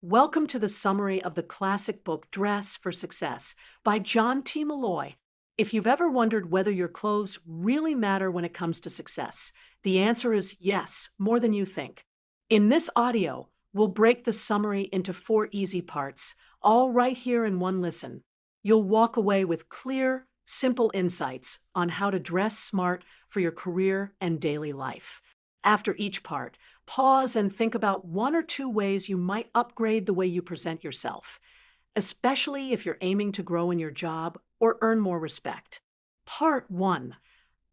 Welcome to the summary of the classic book Dress for Success by John T. Malloy. If you've ever wondered whether your clothes really matter when it comes to success, the answer is yes, more than you think. In this audio, we'll break the summary into 4 easy parts, all right here in one listen. You'll walk away with clear, simple insights on how to dress smart for your career and daily life. After each part, pause and think about 1 or 2 ways you might upgrade the way you present yourself, especially if you're aiming to grow in your job or earn more respect. Part 1.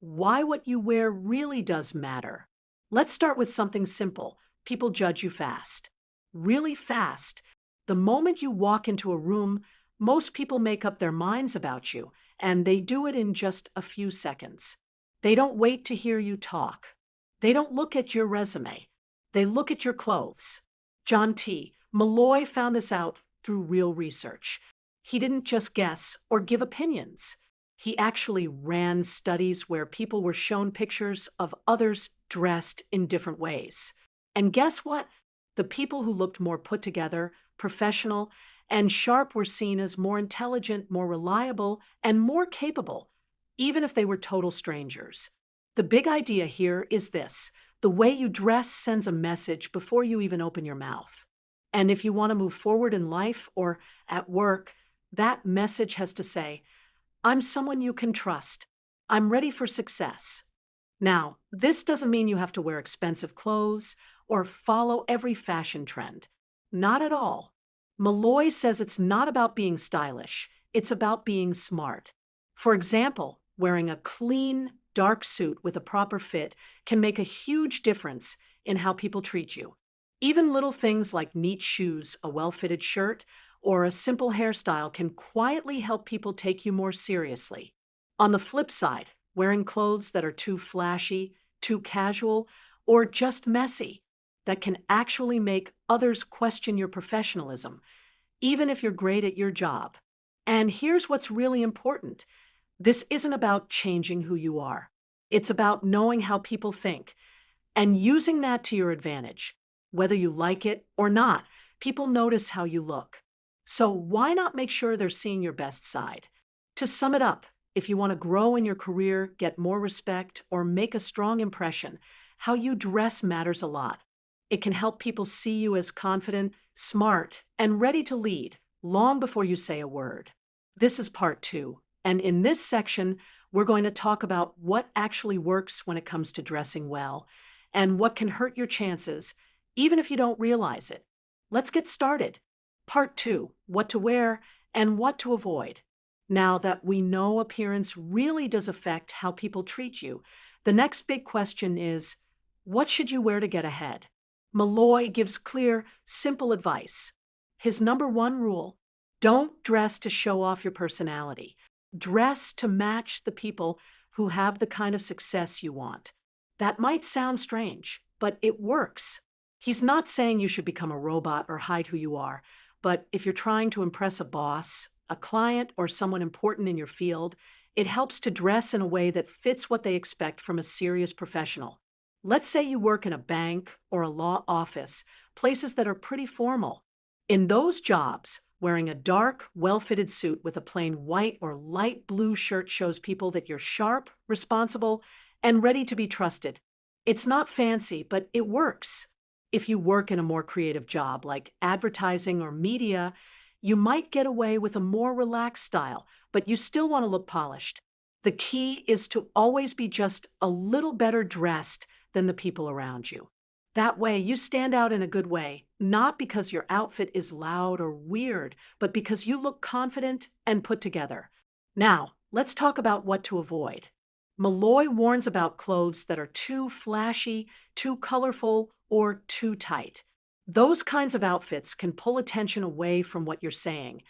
Why what you wear really does matter. Let's start with something simple. People judge you fast. Really fast. The moment you walk into a room, most people make up their minds about you, and they do it in just a few seconds. They don't wait to hear you talk. They don't look at your resume. They look at your clothes. John T. Malloy found this out through real research. He didn't just guess or give opinions. He actually ran studies where people were shown pictures of others dressed in different ways. And guess what? The people who looked more put together, professional, and sharp were seen as more intelligent, more reliable, and more capable, even if they were total strangers. The big idea here is this: the way you dress sends a message before you even open your mouth. And if you want to move forward in life or at work, that message has to say, I'm someone you can trust. I'm ready for success. Now, this doesn't mean you have to wear expensive clothes or follow every fashion trend. Not at all. Malloy says it's not about being stylish, it's about being smart. For example, wearing a clean, dark suit with a proper fit can make a huge difference in how people treat you. Even little things like neat shoes, a well-fitted shirt, or a simple hairstyle can quietly help people take you more seriously. On the flip side, wearing clothes that are too flashy, too casual, or just messy, that can actually make others question your professionalism, even if you're great at your job. And here's what's really important. This isn't about changing who you are. It's about knowing how people think and using that to your advantage. Whether you like it or not, people notice how you look. So why not make sure they're seeing your best side? To sum it up, if you want to grow in your career, get more respect, or make a strong impression, how you dress matters a lot. It can help people see you as confident, smart, and ready to lead long before you say a word. This is part 2. And in this section, we're going to talk about what actually works when it comes to dressing well and what can hurt your chances, even if you don't realize it. Let's get started. Part 2, what to wear and what to avoid. Now that we know appearance really does affect how people treat you, the next big question is, what should you wear to get ahead? Malloy gives clear, simple advice. His number 1 rule: don't dress to show off your personality. Dress to match the people who have the kind of success you want. That might sound strange, but it works. He's not saying you should become a robot or hide who you are, but if you're trying to impress a boss, a client, or someone important in your field, it helps to dress in a way that fits what they expect from a serious professional. Let's say you work in a bank or a law office, places that are pretty formal. In those jobs, wearing a dark, well-fitted suit with a plain white or light blue shirt shows people that you're sharp, responsible, and ready to be trusted. It's not fancy, but it works. If you work in a more creative job like advertising or media, you might get away with a more relaxed style, but you still want to look polished. The key is to always be just a little better dressed than the people around you. That way, you stand out in a good way, not because your outfit is loud or weird, but because you look confident and put together. Now, let's talk about what to avoid. Malloy warns about clothes that are too flashy, too colorful, or too tight. Those kinds of outfits can pull attention away from what you're saying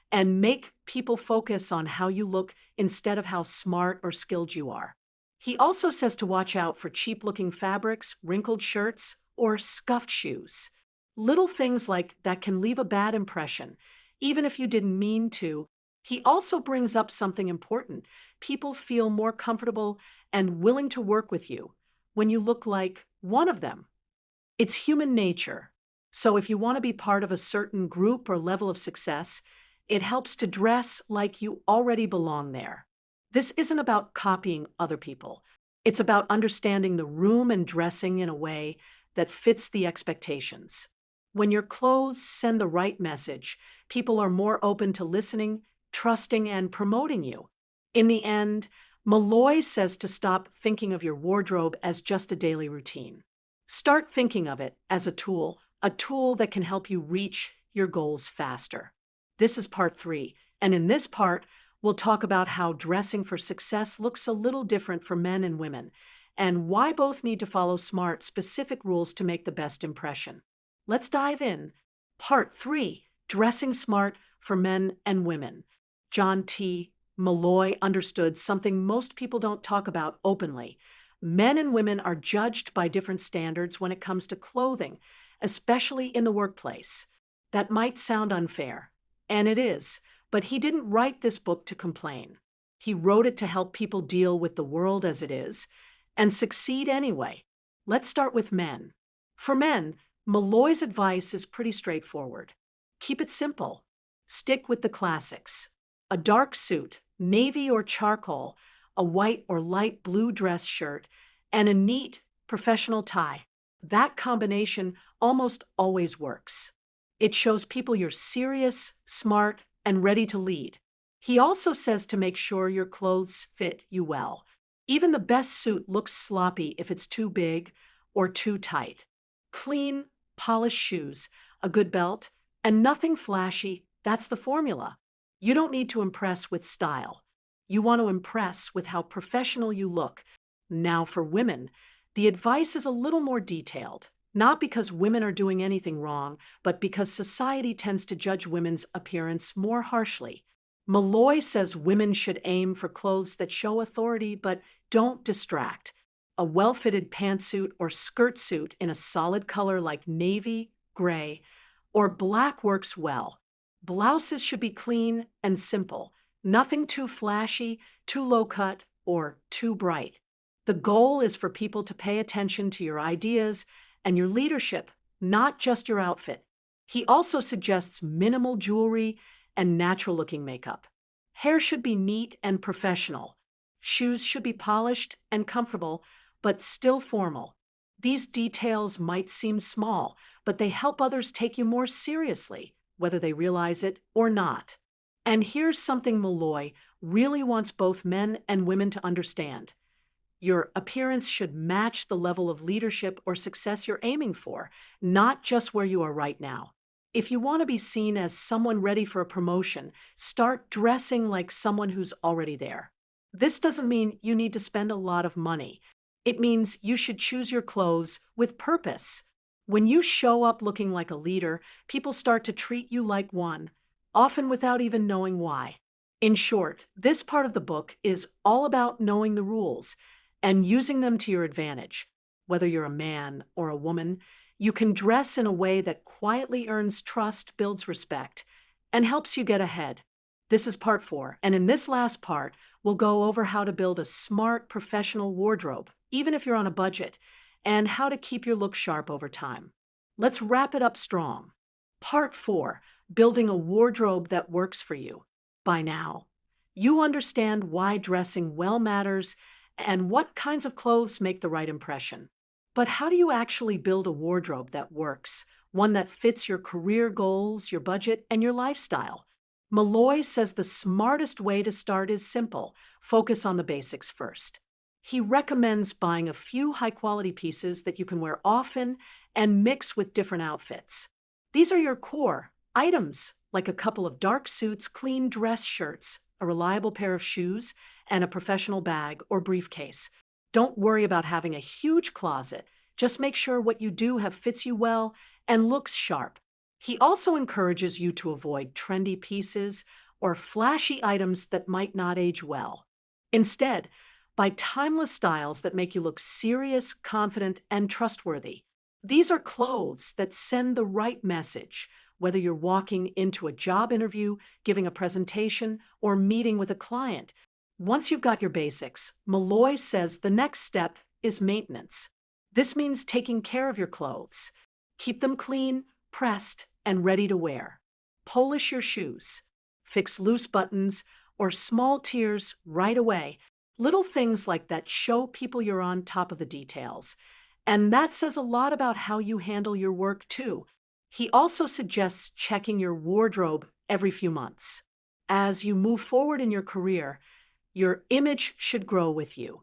and make people focus on how you look instead of how smart or skilled you are. He also says to watch out for cheap-looking fabrics, wrinkled shirts, or scuffed shoes. Little things like that can leave a bad impression, even if you didn't mean to. He also brings up something important. People feel more comfortable and willing to work with you when you look like one of them. It's human nature. So if you want to be part of a certain group or level of success, it helps to dress like you already belong there. This isn't about copying other people. It's about understanding the room and dressing in a way that fits the expectations. When your clothes send the right message, people are more open to listening, trusting, and promoting you. In the end, Molloy says to stop thinking of your wardrobe as just a daily routine. Start thinking of it as a tool that can help you reach your goals faster. This is part 3, and in this part, we'll talk about how dressing for success looks a little different for men and women, and why both need to follow smart, specific rules to make the best impression. Let's dive in. Part 3, Dressing Smart for Men and Women. John T. Molloy understood something most people don't talk about openly. Men and women are judged by different standards when it comes to clothing, especially in the workplace. That might sound unfair, and it is, but he didn't write this book to complain. He wrote it to help people deal with the world as it is and succeed anyway. Let's start with men. For men, Molloy's advice is pretty straightforward. Keep it simple. Stick with the classics. A dark suit, navy or charcoal, a white or light blue dress shirt, and a neat, professional tie. That combination almost always works. It shows people you're serious, smart, and ready to lead. He also says to make sure your clothes fit you well. Even the best suit looks sloppy if it's too big or too tight. Clean, polished shoes, a good belt, and nothing flashy, that's the formula. You don't need to impress with style. You want to impress with how professional you look. Now for women, the advice is a little more detailed. Not because women are doing anything wrong, but because society tends to judge women's appearance more harshly. Molloy says women should aim for clothes that show authority but don't distract. A well-fitted pantsuit or skirt suit in a solid color like navy, gray, or black works well. Blouses should be clean and simple, nothing too flashy, too low-cut, or too bright. The goal is for people to pay attention to your ideas and your leadership, not just your outfit. He also suggests minimal jewelry and natural-looking makeup. Hair should be neat and professional. Shoes should be polished and comfortable, but still formal. These details might seem small, but they help others take you more seriously, whether they realize it or not. And here's something Molloy really wants both men and women to understand. Your appearance should match the level of leadership or success you're aiming for, not just where you are right now. If you want to be seen as someone ready for a promotion, start dressing like someone who's already there. This doesn't mean you need to spend a lot of money. It means you should choose your clothes with purpose. When you show up looking like a leader, people start to treat you like one, often without even knowing why. In short, this part of the book is all about knowing the rules and using them to your advantage. Whether you're a man or a woman, you can dress in a way that quietly earns trust, builds respect, and helps you get ahead. This is part 4, and in this last part, we'll go over how to build a smart, professional wardrobe, even if you're on a budget, and how to keep your look sharp over time. Let's wrap it up strong. Part 4, Building a Wardrobe That Works for You. By now, you understand why dressing well matters and what kinds of clothes make the right impression. But how do you actually build a wardrobe that works, one that fits your career goals, your budget, and your lifestyle? Molloy says the smartest way to start is simple: focus on the basics first. He recommends buying a few high-quality pieces that you can wear often and mix with different outfits. These are your core items, like a couple of dark suits, clean dress shirts, a reliable pair of shoes, and a professional bag or briefcase. Don't worry about having a huge closet. Just make sure what you do have fits you well and looks sharp. He also encourages you to avoid trendy pieces or flashy items that might not age well. Instead, buy timeless styles that make you look serious, confident, and trustworthy. These are clothes that send the right message, whether you're walking into a job interview, giving a presentation, or meeting with a client. Once you've got your basics, Molloy says the next step is maintenance. This means taking care of your clothes. Keep them clean, pressed and ready to wear. Polish your shoes. Fix loose buttons or small tears right away. Little things like that show people you're on top of the details. And that says a lot about how you handle your work, too. He also suggests checking your wardrobe every few months. As you move forward in your career, your image should grow with you.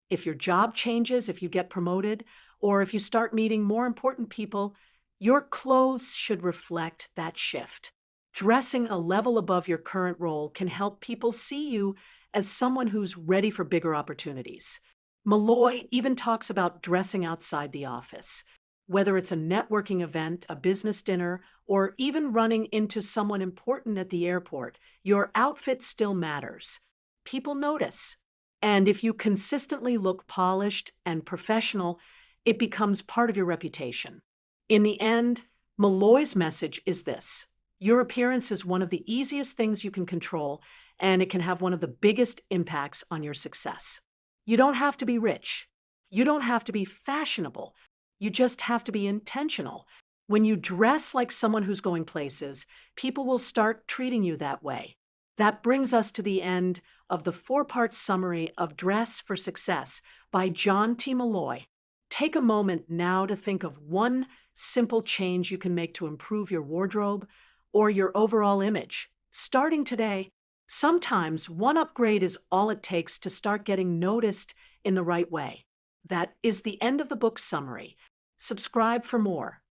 If your job changes, if you get promoted, or if you start meeting more important people, your clothes should reflect that shift. Dressing a level above your current role can help people see you as someone who's ready for bigger opportunities. Molloy even talks about dressing outside the office. Whether it's a networking event, a business dinner, or even running into someone important at the airport, your outfit still matters. People notice. And if you consistently look polished and professional, it becomes part of your reputation. In the end, Molloy's message is this: your appearance is one of the easiest things you can control, and it can have one of the biggest impacts on your success. You don't have to be rich. You don't have to be fashionable. You just have to be intentional. When you dress like someone who's going places, people will start treating you that way. That brings us to the end of the 4-part summary of Dress for Success by John T. Molloy. Take a moment now to think of one simple change you can make to improve your wardrobe or your overall image. Starting today, sometimes one upgrade is all it takes to start getting noticed in the right way. That is the end of the book summary. Subscribe for more.